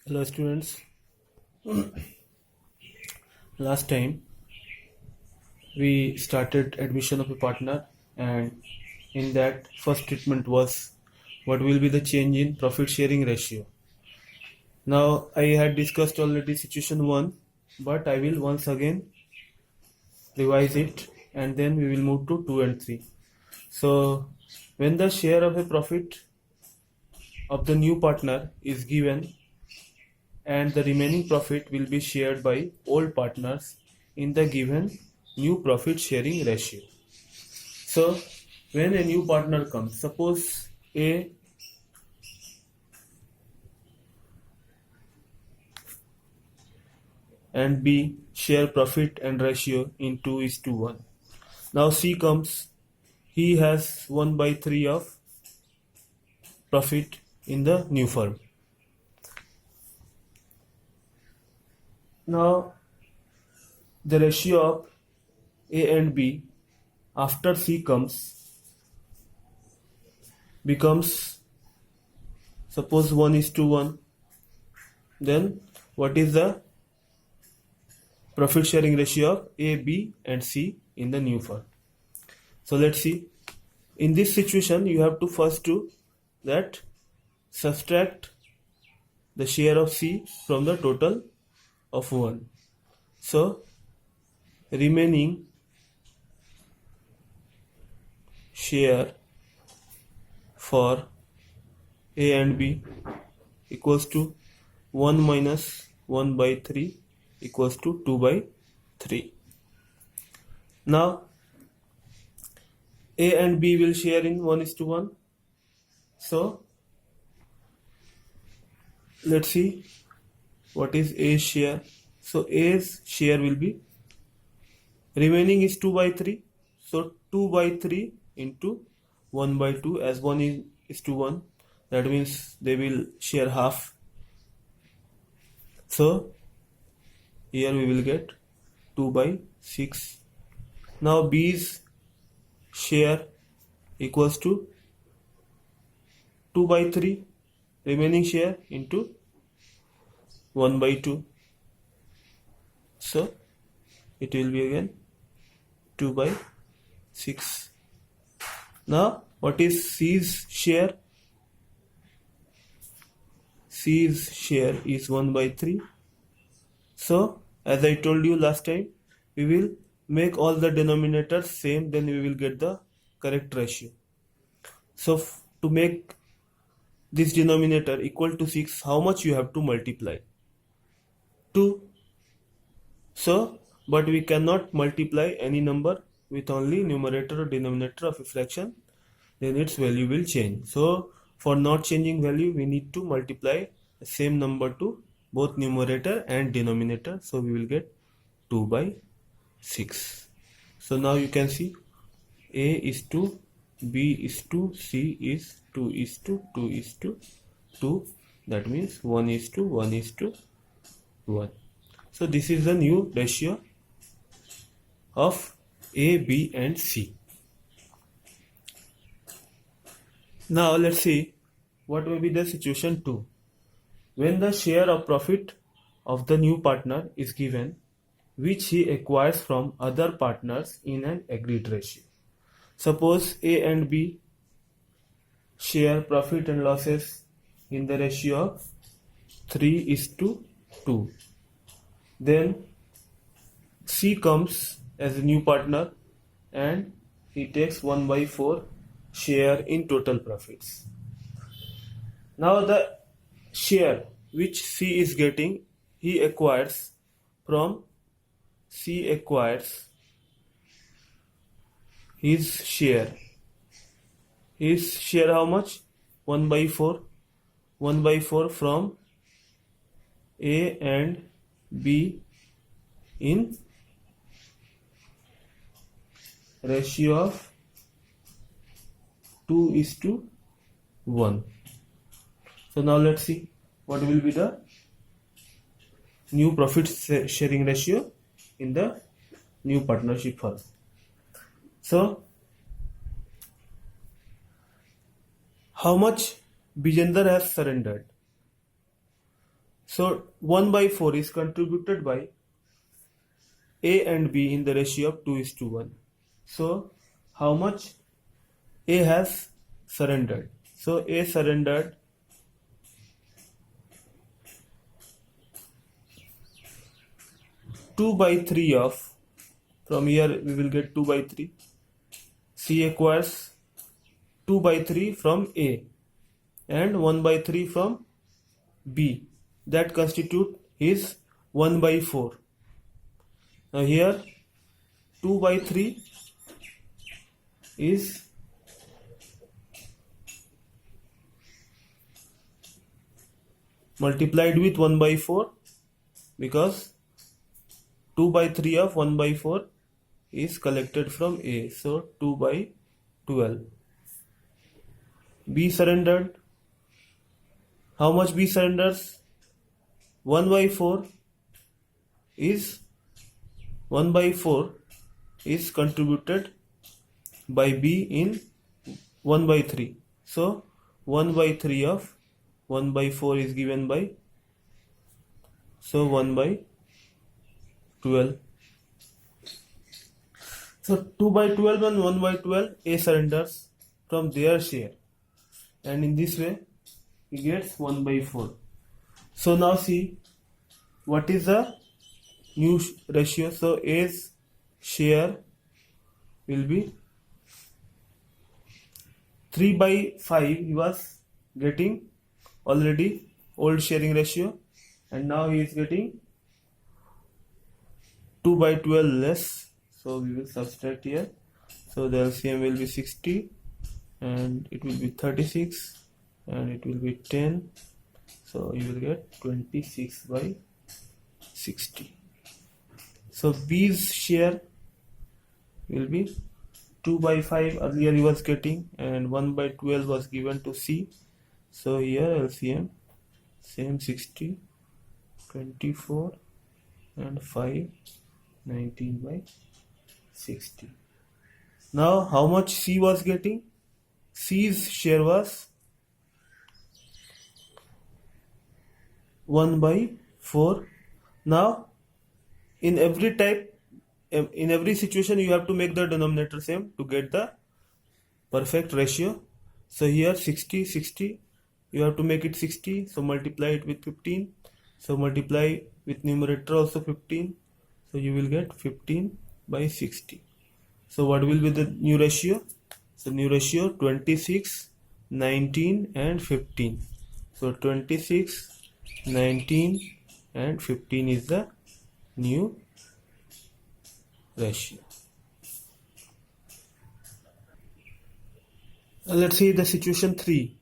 Hello students, last time we started admission of a partner, and in that first treatment was what will be the change in profit sharing ratio. Now I had discussed already situation 1, but I will once again revise it and then we will move to 2 and 3. So when the share of a profit of the new partner is given and the remaining profit will be shared by old partners in the given new profit sharing ratio. So when a new partner comes, suppose A and B share profit and ratio in 2:1. Now C comes, he has 1/3 of profit in the new firm. Now the ratio of A and B after C comes becomes, suppose 1:1. Then what is the profit sharing ratio of A, B and C in the new firm? So let's see. In this situation you have to first do that, subtract the share of C from the total of 1. So remaining share for A and B equals to 1 minus 1/3 equals to 2/3. Now A and B will share in 1:1. So let's see what is A's share. So A's share will be, remaining is 2/3. So 2/3 into 1/2, as 1:1. That means they will share half. So here we will get 2/6. Now B's share equals to 2/3, remaining share into 1/2. So it will be again 2/6. Now what is C's share? C's share is 1/3. So as I told you last time, we will make all the denominators same, then we will get the correct ratio. So to make this denominator equal to 6, how much you have to multiply? 2. So but we cannot multiply any number with only numerator or denominator of a fraction, then its value will change. So for not changing value, we need to multiply the same number to both numerator and denominator. So we will get 2/6. So now you can see A is to, B is to, C is 2:2:2. That means 1:1:1. So this is the new ratio of A, B and C. Now let's see what will be the situation 2. When the share of profit of the new partner is given, which he acquires from other partners in an agreed ratio. Suppose A and B share profit and losses in the ratio of 3:2. Then C comes as a new partner and he takes 1/4 share in total profits. Now the share which C is getting, he acquires from, C acquires his share. His share how much? 1/4. 1/4 from A and B in ratio of 2:1. So now let's see what will be the new profit sharing ratio in the new partnership firm. So how much Bijender has surrendered? So 1 by 4 is contributed by A and B in the ratio of 2:1. So how much A has surrendered? So A surrendered 2 by 3 of, from here we will get 2 by 3. C acquires 2 by 3 from A and 1 by 3 from B. That constitute his 1 by 4. Now here 2 by 3 is multiplied with 1 by 4 because 2 by 3 of 1 by 4 is collected from A. So 2 by 12. B surrendered. How much B surrenders? 1 by 4 is 1 by 4 is contributed by B in 1 by 3. So 1 by 3 of 1 by 4 is given by, so 1 by 12. So 2 by 12 and 1 by 12 A surrenders from their share, and in this way he gets 1 by 4. So now see what is the new ratio. So A's share will be 3 by 5. He was getting already old sharing ratio, and now he is getting 2 by 12 less. So we will subtract here. So the LCM will be 60 and it will be 36 and it will be 10. So you will get 26 by 60. So B's share will be 2 by 5 earlier he was getting, and 1 by 12 was given to C. So here LCM same 60, 24 and 5, 19 by 60. Now how much C was getting? C's share was 1 by 4. Now in every situation you have to make the denominator same to get the perfect ratio. So here 60, 60, you have to make it 60, so multiply it with 15. So multiply with numerator also 15, so you will get 15 by 60. So what will be the new ratio? So new ratio 26, 19 and 15. So 26, 19 and 15 is the new ratio. Let's see the situation 3.